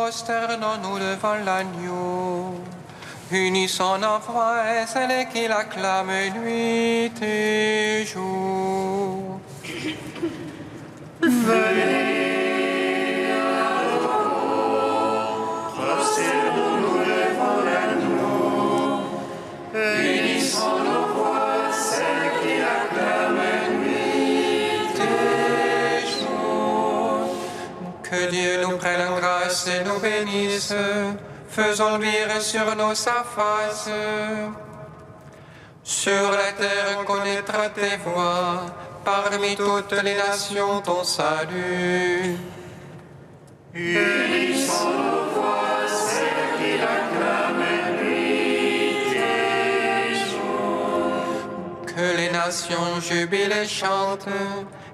prosternons-nous devant l'agneau. Unis son voix et celle qui l'acclame nuit et jour. Venez, adorons, prosternons-nous devant l'agneau. Unissons nos voix, celle qui acclame nuit et jour. Que Dieu nous prenne en grâce et nous bénisse. Faisons luire sur nous sa face. Sur la terre connaîtra tes voies, parmi toutes les nations ton salut. Unissons nos voix, celle qui l'acclame nuit et jour. Que les nations jubilent et chantent,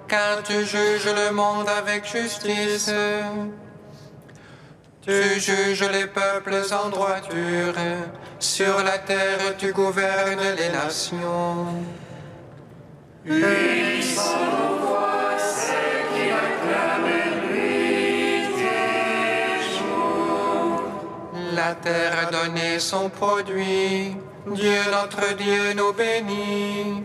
car tu juges le monde avec justice. Tu juges les peuples en droiture, sur la terre tu gouvernes les nations. Unissons nos voix, celle qui acclame nuit et jour. La terre a donné son produit, Dieu notre Dieu nous bénit.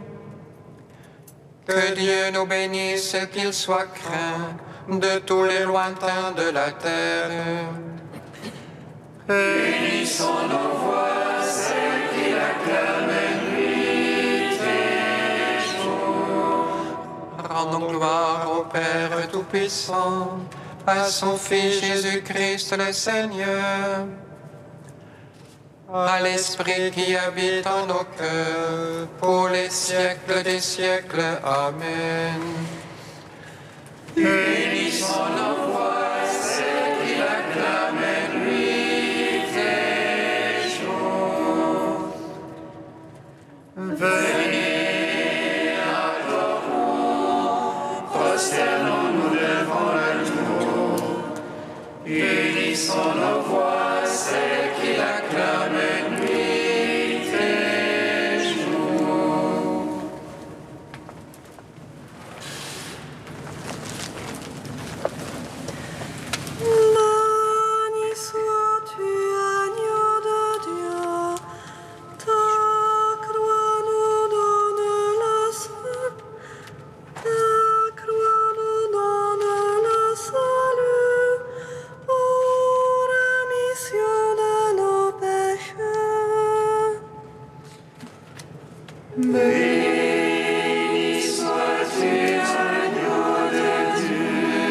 Que Dieu nous bénisse, qu'il soit craint de tous les lointains de la terre. Unissons nos voix, celle qui l'acclame nuit et jour. Rendons gloire au Père Tout-Puissant, à son Fils Jésus-Christ le Seigneur, à l'Esprit qui habite en nos cœurs, pour les siècles des siècles. Amen. Unissons nos voix, celle qui l'acclame nuit et jour. Venez, adorons, prosternons-nous devant l'agneau. Unissons nos voix, celle qui l'acclame nuit et jour. Béni sois-tu, agneau de Dieu, ta croix nous donne le salut, ta croix nous donne le salut, pour rémission de nos péchés. Béni sois-tu, agneau de Dieu,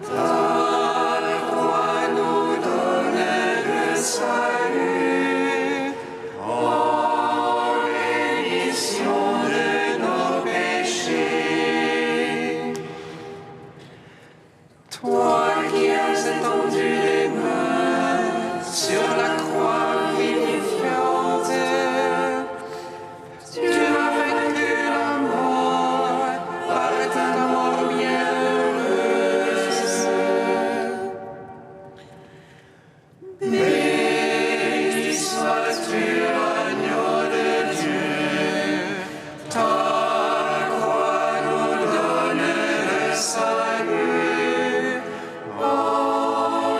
ta croix nous donne le salut, en rémission de nos péchés. Toi qui as étendu les mains sur la croix vivifiante, tu as vaincu la mort par ta mort bienheureuse. Béni sois-tu, agneau de Dieu, ta croix nous donne le salut, en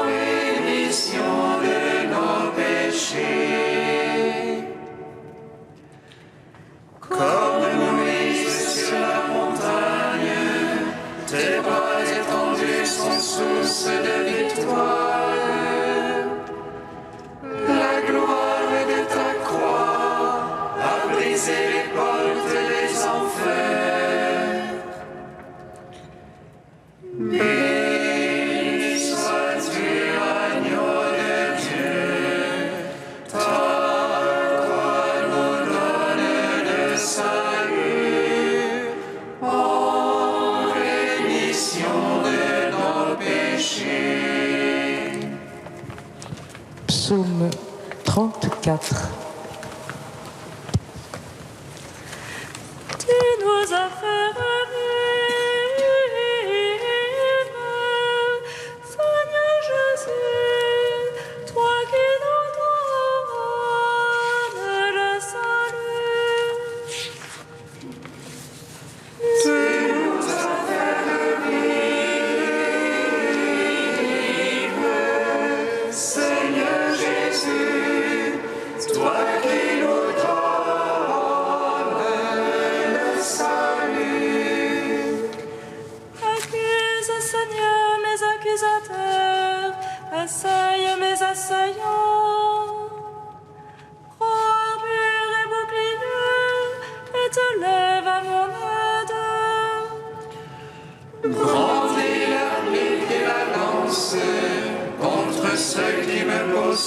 rémission de nos péchés. Comme Moïse sur la montagne, tes bras étendus sont source de victoire. La gloire de ta croix a brisé les portes des enfers. Béni sois-tu, agneau de Dieu, ta croix nous donne le salut, en rémission de nos péchés. Psaume 34. Tu nous as fait revivre, Seigneur Jésus, toi qui nous donnes le salut. Tu nous as fait revivre,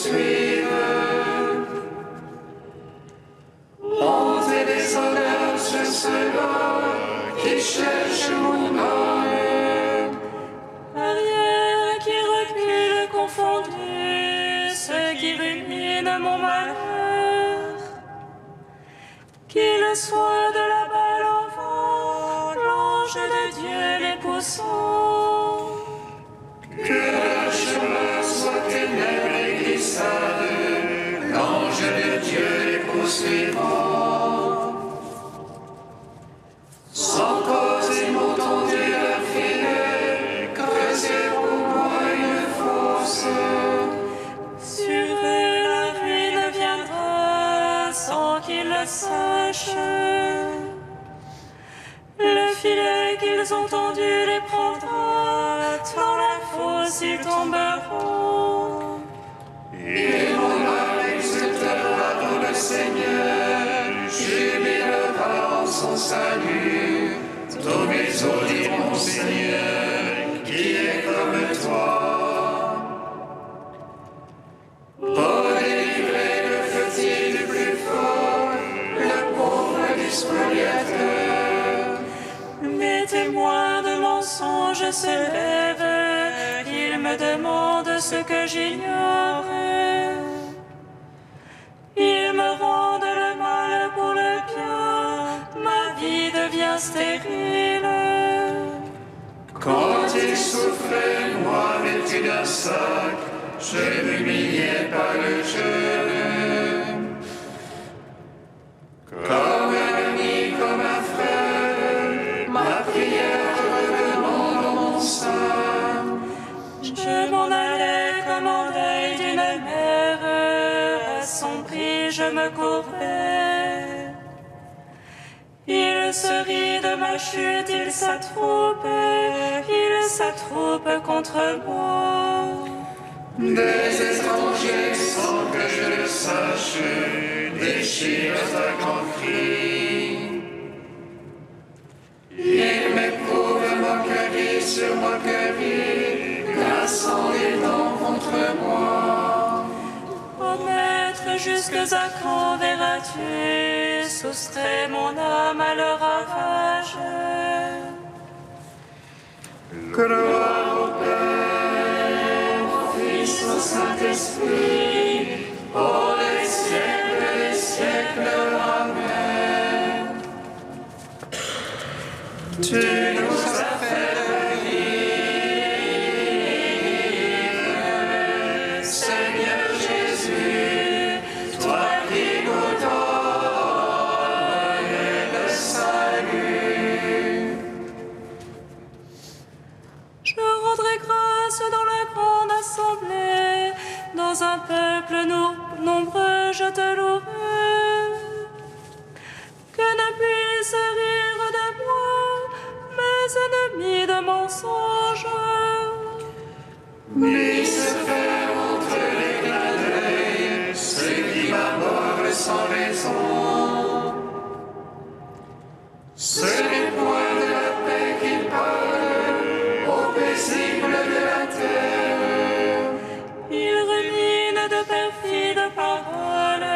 poursuivent. Honte et déshonneur sur ceux-là qui cherchent mon âme. Arrière qui recule confondu, ceux qui ruminent mon malheur. Qu'il soit de la balle en vent, l'ange de Dieu les poussant. Que leur chemin soit ténèbres et glissade, l'ange de Dieu les poursuivant. Sans cause ils m'ont tendu leur filet, creusé pour moi une fosse. Sur eux la ruine viendra sans qu'ils le sachent. Le filet qu'ils ont tendu les prendra, dans la fosse ils tomberont. Et mon âme exultera dans le Seigneur, jubilera en son salut. Tous mes os diront, Seigneur, qui est comme toi. Pour délivrer le petit du plus fort, le pauvre du spoliateur. Des témoins de mensonges se lèvent, ils me demandent ce que j'ignore. Ils me rendent le mal pour le bien, ma vie devient stérile. Quand il souffrait, moi vêtu d'un sac, je m'humiliais par le jeûne. Comme un ami, comme un frère, ma prière revenant dans mon sein. Je m'en allais comme en deuil d'une mère, à son prix je me courbais. Il se rit de ma chute, il s'attroupe contre moi. Des étrangers, sans que je le sache, déchirent un grand cri. Ils m'éprouvent moquerie sur moquerie, glaçant les dents contre moi. Ô maître, jusque à quand verras-tu soustraire mon âme à leur ravage? Gloire au Père, au Fils, au Saint-Esprit, pour les siècles des siècles. Amen. Tu nous as fait vivre, Seigneur Jésus, toi qui nous donnes le salut. Je rendrai grâce dans la grande assemblée, dans un peuple nombreux je te louerai. Que ne puisse rire de moi mes ennemis de mensonges. Ni se faire entre les clins d'œil, ceux qui m'abordent sans raison. Ce n'est point de la paix qu'ils parlent, au paisible de la terre. Ils ruminent de perfides paroles,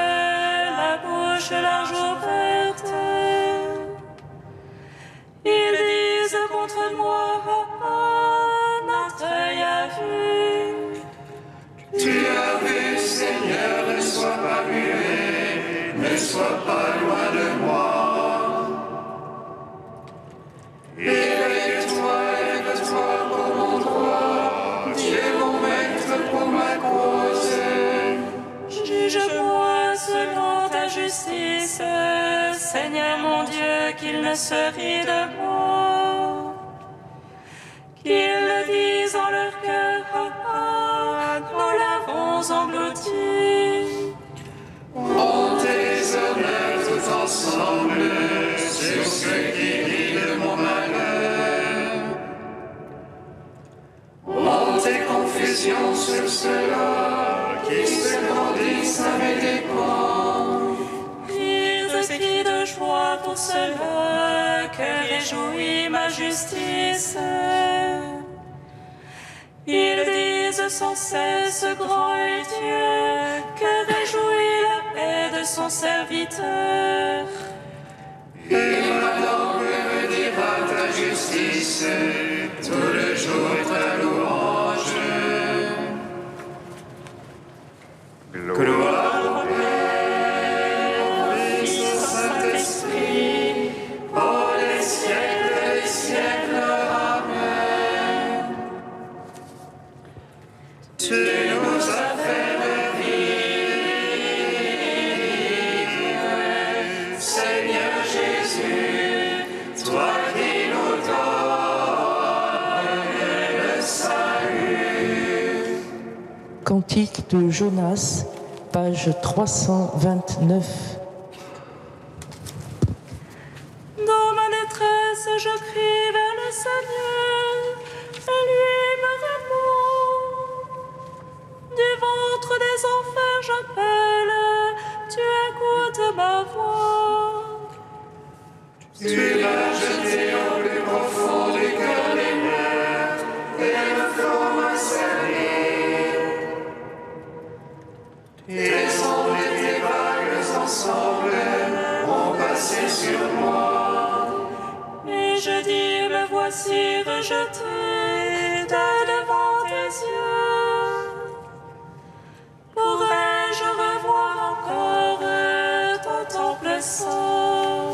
la bouche large ouverte. Ils disent contre moi, notre œil a vu. Tu as vu, Seigneur, ne sois pas muet, ne sois pas loin de moi. Élève-toi pour mon droit, Dieu mon maître pour ma cause. Juge-moi selon ta justice, Seigneur mon Dieu, qu'il ne se rit de moi. Qu'ils le disent en leur cœur, nous l'avons englouti. Honte et déshonneur tout ensemble sur ceux qui rient de mon malheur. Honte et confusion sur ceux-là qui se grandissent à mes dépens. Rires et cris de joie pour ceux-là que réjouit ma justice. Ils disent sans cesse grand et Dieu, que réjouit la paix de son serviteur. Et ma langue me dira ta justice, tout le jour ta louange. Gloire au Père, au Fils, au Saint-Esprit, pour les siècles des siècles. Amen. Tu nous as fait revivre, Seigneur Jésus, toi qui nous donnes le salut. Cantique de Jonas, page 329. Dans ma détresse, je crie vers le Seigneur, et lui me répond. Du ventre des enfers, j'appelle, tu écoutes ma voix. Tu m'as jeté au plus profond du cœur des mers, et le flot m'a servi. Tes ondes et tes vagues ensemble ont passé sur moi. Et je dis, me voici rejeté de devant tes yeux. Pourrais-je revoir encore ton temple saint?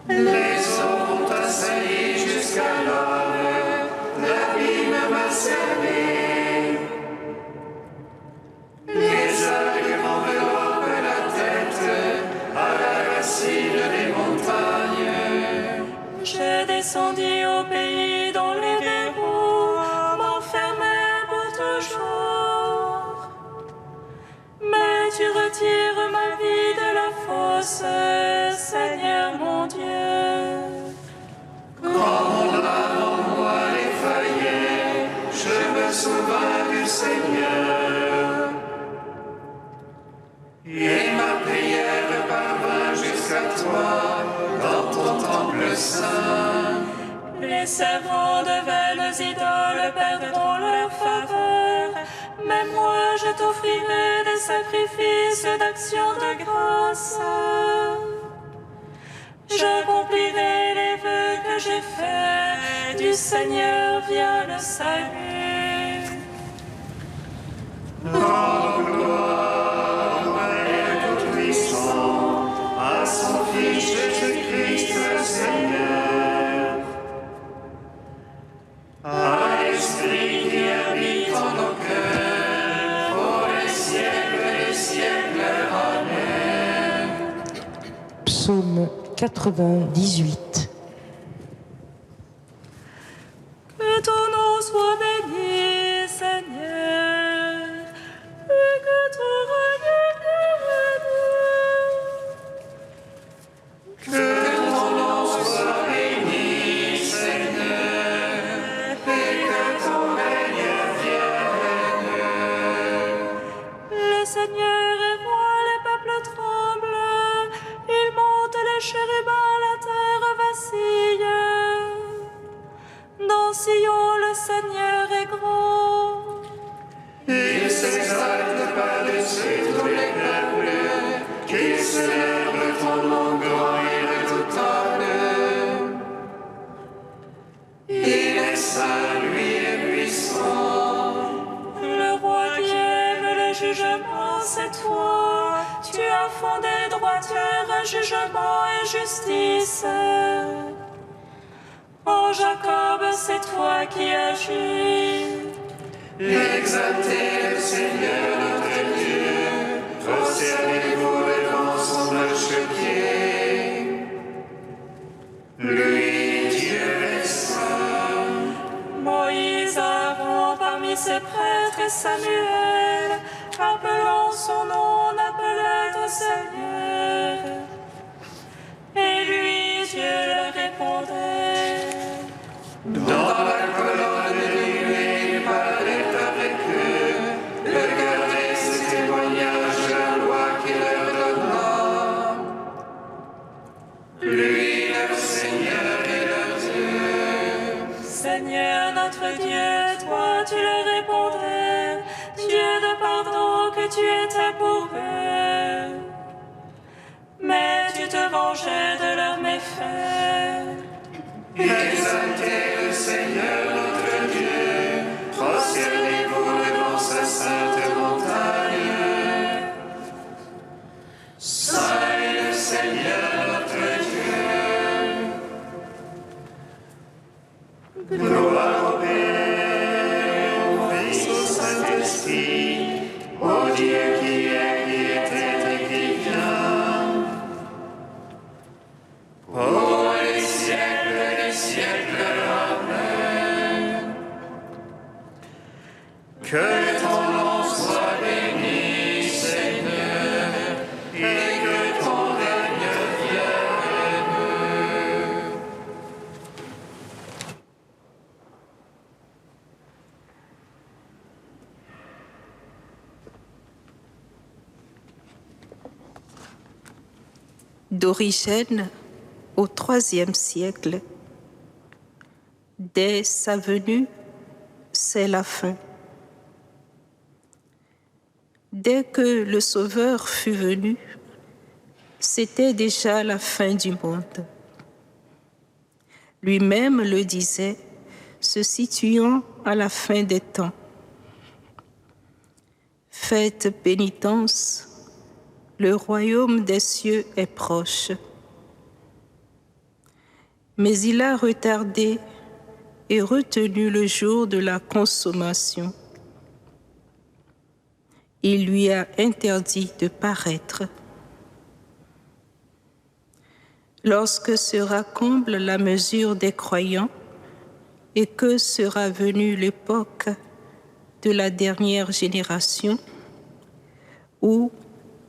Les eaux ont assailli jusqu'à l'homme, l'abîme m'a servi. Les algues m'enveloppent la tête, à la racine des montagnes. Je descendis au pays dont les verrous m'enfermaient pour toujours. Mais tu retires ma vie de la fosse, Seigneur mon Dieu. Quand mon âme en moi défaillait, je me souvins du Seigneur. Et ma prière parvint jusqu'à toi, dans ton temple saint. Les servants de vaines idoles perdront leur faveur, mais moi je t'offrirai des sacrifices d'action de grâce. J'accomplirai les vœux que j'ai faits, du Seigneur vient le salut. Rends gloire au Père Tout-Puissant, à son Fils Jésus-Christ le Seigneur, à l'Esprit qui habite en nos cœurs, pour les siècles des siècles. Amen. Psaume 98. Que ton nom soit béni, Seigneur, et que ton règne vienne. Que ton nom soit béni, Seigneur, et que ton règne vienne. Le Seigneur est roi, les peuples tremblent, il monte les chérubins, la terre vacille. Dans Sion, le Seigneur est grand. Il s'exalte par-dessus tous les peuples, qu'il célèbre ton nom grand et redoutable. Il est saint, lui est puissant. Le roi qui aime le jugement, c'est toi. Tu as fondé droiture, jugement et justice. En Jacob, c'est toi qui agis. Exaltez le Seigneur notre Dieu, prosternez-vous devant son marchepied. Lui, Dieu est saint. Moïse, Aaron, parmi ses prêtres et Samuel, appelant son nom, on appelait au Seigneur. Et lui, Dieu leur répondait. Dans la colonne de nuée, il parlait avec eux, regardez ces témoignages de la loi qu'il leur donna. Lui, leur Seigneur et leur Dieu. Seigneur notre Dieu, toi tu leur répondais. venger de leurs méfaits. Exaltez le Seigneur notre Dieu, prosternez-vous devant sa sainte montagne. Saint est le Seigneur notre Dieu. Gloire au Père, au Fils, au Saint-Esprit, au Dieu qui était et qui vient. Pour les siècles des siècles, Amen. Que ton nom soit béni, Seigneur, et que ton règne vienne. D'origine au IIIe siècle, dès sa venue, c'est la fin. Dès que le Sauveur fut venu, c'était déjà la fin du monde. Lui-même le disait, se situant à la fin des temps. Faites pénitence, le royaume des cieux est proche. Mais il a retardé et retenu le jour de la consommation. Il lui a interdit de paraître. Lorsque sera comble la mesure des croyants et que sera venue l'époque de la dernière génération, où,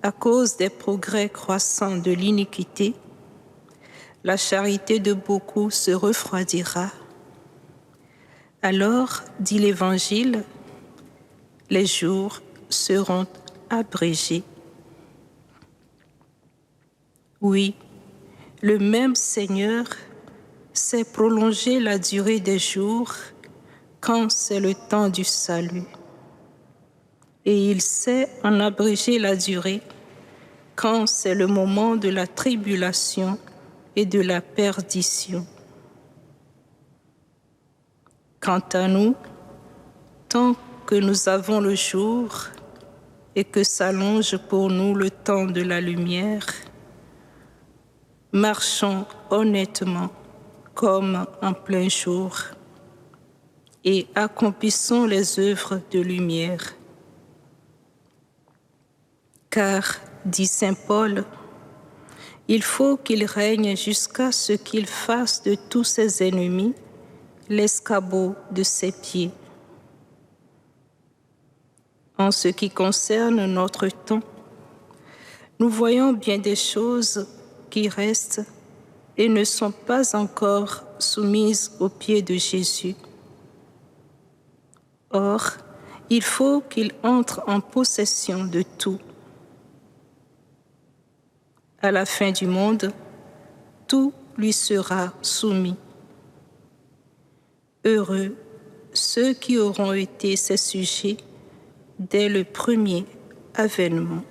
à cause des progrès croissants de l'iniquité, la charité de beaucoup se refroidira. Alors, dit l'Évangile, les jours seront abrégés. Oui, le même Seigneur sait prolonger la durée des jours quand c'est le temps du salut. Et il sait en abréger la durée quand c'est le moment de la tribulation et de la perdition. Quant à nous, tant que nous avons le jour et que s'allonge pour nous le temps de la lumière, marchons honnêtement comme en plein jour et accomplissons les œuvres de lumière. Car, dit saint Paul, il faut qu'il règne jusqu'à ce qu'il fasse de tous ses ennemis l'escabeau de ses pieds. En ce qui concerne notre temps, nous voyons bien des choses qui restent et ne sont pas encore soumises aux pieds de Jésus. Or, il faut qu'il entre en possession de tout. À la fin du monde, tout lui sera soumis. Heureux ceux qui auront été ses sujets dès le premier avènement.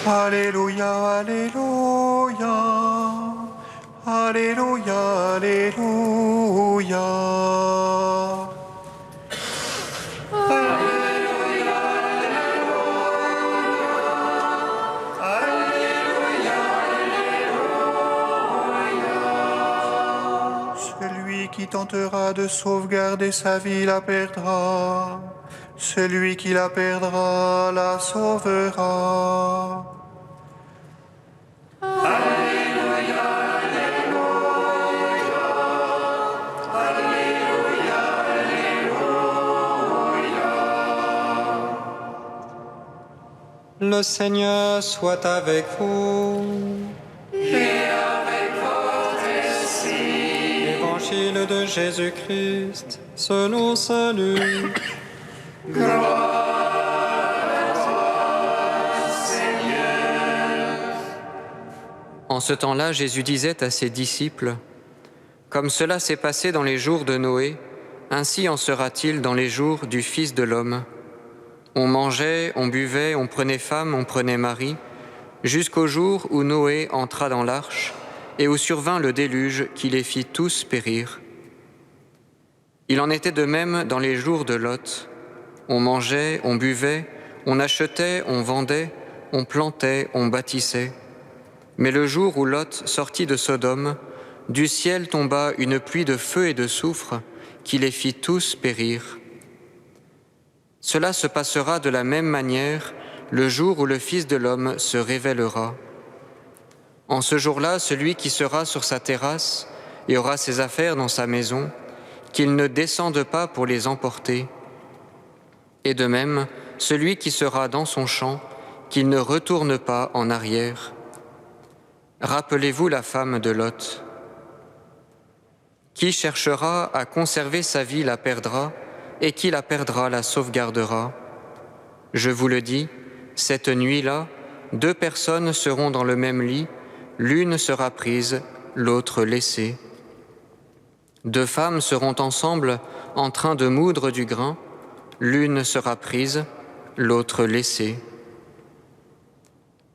Alléluia, Alléluia, Alléluia, Alléluia. Celui qui tentera de sauvegarder sa vie la perdra. Celui qui la perdra la sauvera. Le Seigneur soit avec vous. Et avec votre esprit. Évangile de Jésus-Christ, selon saint Luc. En ce temps-là, Jésus disait à ses disciples, « Comme cela s'est passé dans les jours de Noé, ainsi en sera-t-il dans les jours du Fils de l'homme. On mangeait, on buvait, on prenait femme, on prenait mari, jusqu'au jour où Noé entra dans l'arche et où survint le déluge qui les fit tous périr. Il en était de même dans les jours de Lot. On mangeait, on buvait, on achetait, on vendait, on plantait, on bâtissait. Mais le jour où Lot sortit de Sodome, du ciel tomba une pluie de feu et de soufre qui les fit tous périr. Cela se passera de la même manière le jour où le Fils de l'homme se révélera. En ce jour-là, celui qui sera sur sa terrasse et aura ses affaires dans sa maison, qu'il ne descende pas pour les emporter. Et de même, celui qui sera dans son champ, qu'il ne retourne pas en arrière. Rappelez-vous la femme de Lot. Qui cherchera à conserver sa vie la perdra, et qui la perdra la sauvegardera. Je vous le dis, cette nuit-là, 2 personnes seront dans le même lit, l'une sera prise, l'autre laissée. 2 femmes seront ensemble en train de moudre du grain, l'une sera prise, l'autre laissée.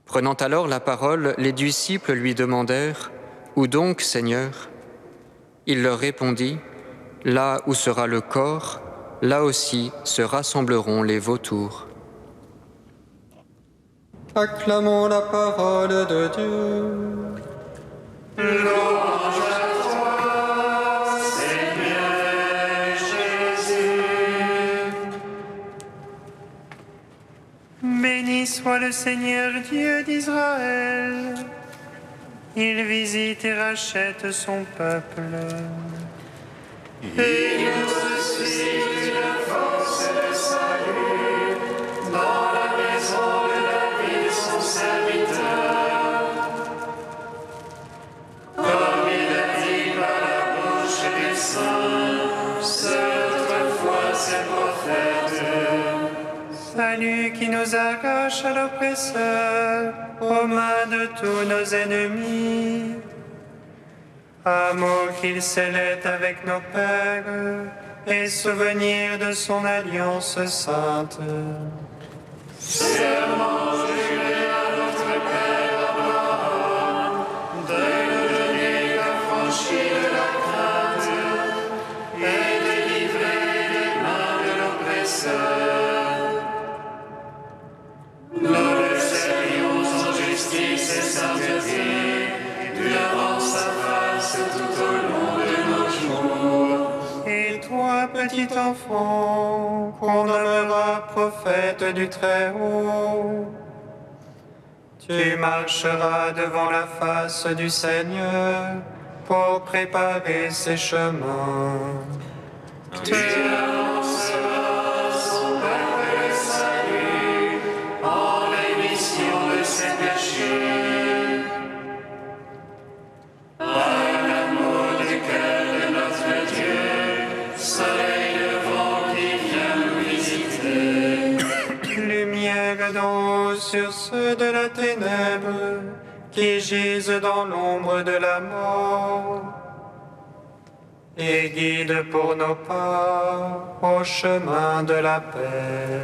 Prenant alors la parole, les disciples lui demandèrent « Où donc, Seigneur ?» Il leur répondit « Là où sera le corps, là aussi se rassembleront les vautours. » Acclamons la parole de Dieu. Louange à toi, Seigneur Jésus. Béni soit le Seigneur Dieu d'Israël. Il visite et rachète son peuple. Il nous suscite une force de salut dans la maison de David, son serviteur. Comme il a dit par la bouche des saints, seul autrefois ses prophètes. Salut qui nous arrache à l'oppresseur, aux mains de tous nos ennemis. Amour qu'il scellait avec nos pères, et souvenir de son alliance sainte. Serment juré à notre Père Abraham, de nous donner l'affranchie de la crainte, et délivrer des mains de l'oppresseur. Nous le servions en justice et sainteté, devant sa face tout au long de nos jours. Et toi, petit enfant, qu'on nommera prophète du Très-Haut, tu marcheras devant la face du Seigneur pour préparer ses chemins. Tu annonceras son peuple le salut en rémission de ses péchés. Par l'amour du cœur de notre Dieu, soleil levant qui vient nous visiter. Lumière d'en haut sur ceux de la ténèbre qui gisent dans l'ombre de la mort. Et guide pour nos pas au chemin de la paix.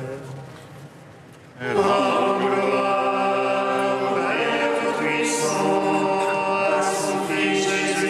En gloire et tout-puissant à son Fils Jésus.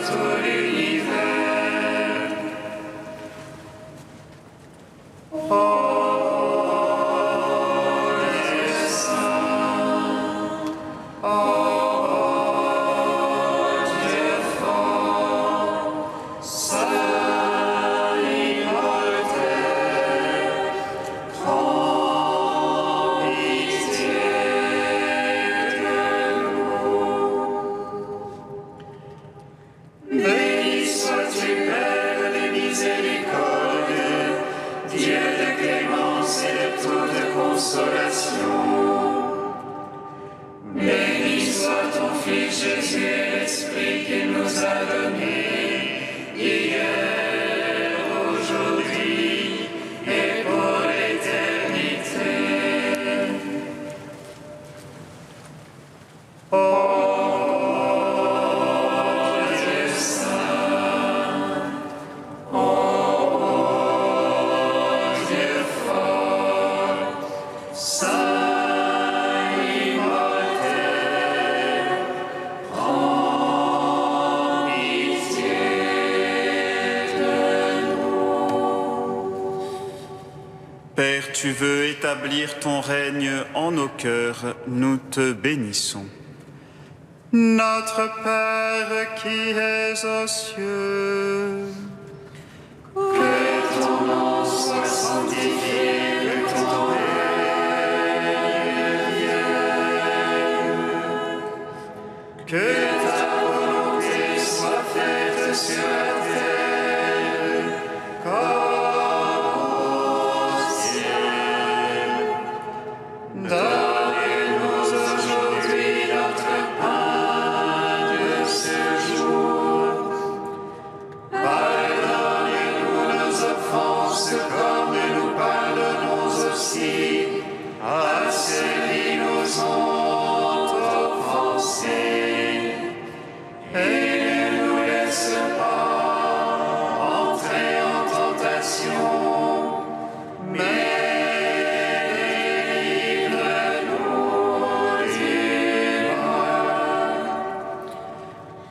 tout l'univers. Béni sois-tu, Père des miséricordes, Dieu de clémence et de toute consolation. Béni soit ton Fils Jésus et l'Esprit qu'il nous a donné, hier, aujourd'hui et pour l'éternité. Père, tu veux établir ton règne en nos cœurs, nous te bénissons. Notre Père qui es aux cieux, Que ton nom soit sanctifié, que ton règne vienne, que ta volonté soit faite sur la terre comme au ciel. Donne-nous aujourd'hui notre pain de ce jour. Pardonne-nous nos offenses comme nous pardonnons aussi à ceux qui nous ont offensés. Et ne nous laisse pas entrer en tentation, mais délivre-nous du mal.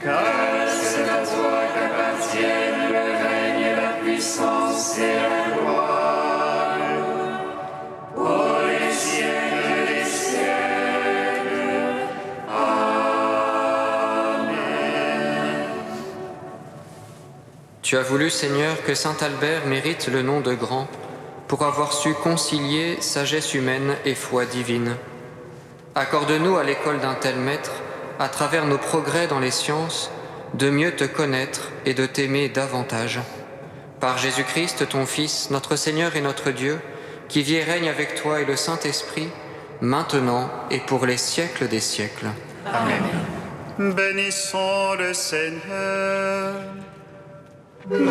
Car c'est à toi qu'appartiennent le règne, la puissance et la gloire, pour les siècles des siècles. Amen. Tu as voulu, Seigneur, que saint Albert mérite le nom de grand, pour avoir su concilier sagesse humaine et foi divine. Accorde-nous à l'école d'un tel maître, à travers nos progrès dans les sciences, de mieux te connaître et de t'aimer davantage. Par Jésus-Christ, ton Fils, notre Seigneur et notre Dieu, qui vit et règne avec toi et le Saint-Esprit, maintenant et pour les siècles des siècles. bénissons le Seigneur. Nous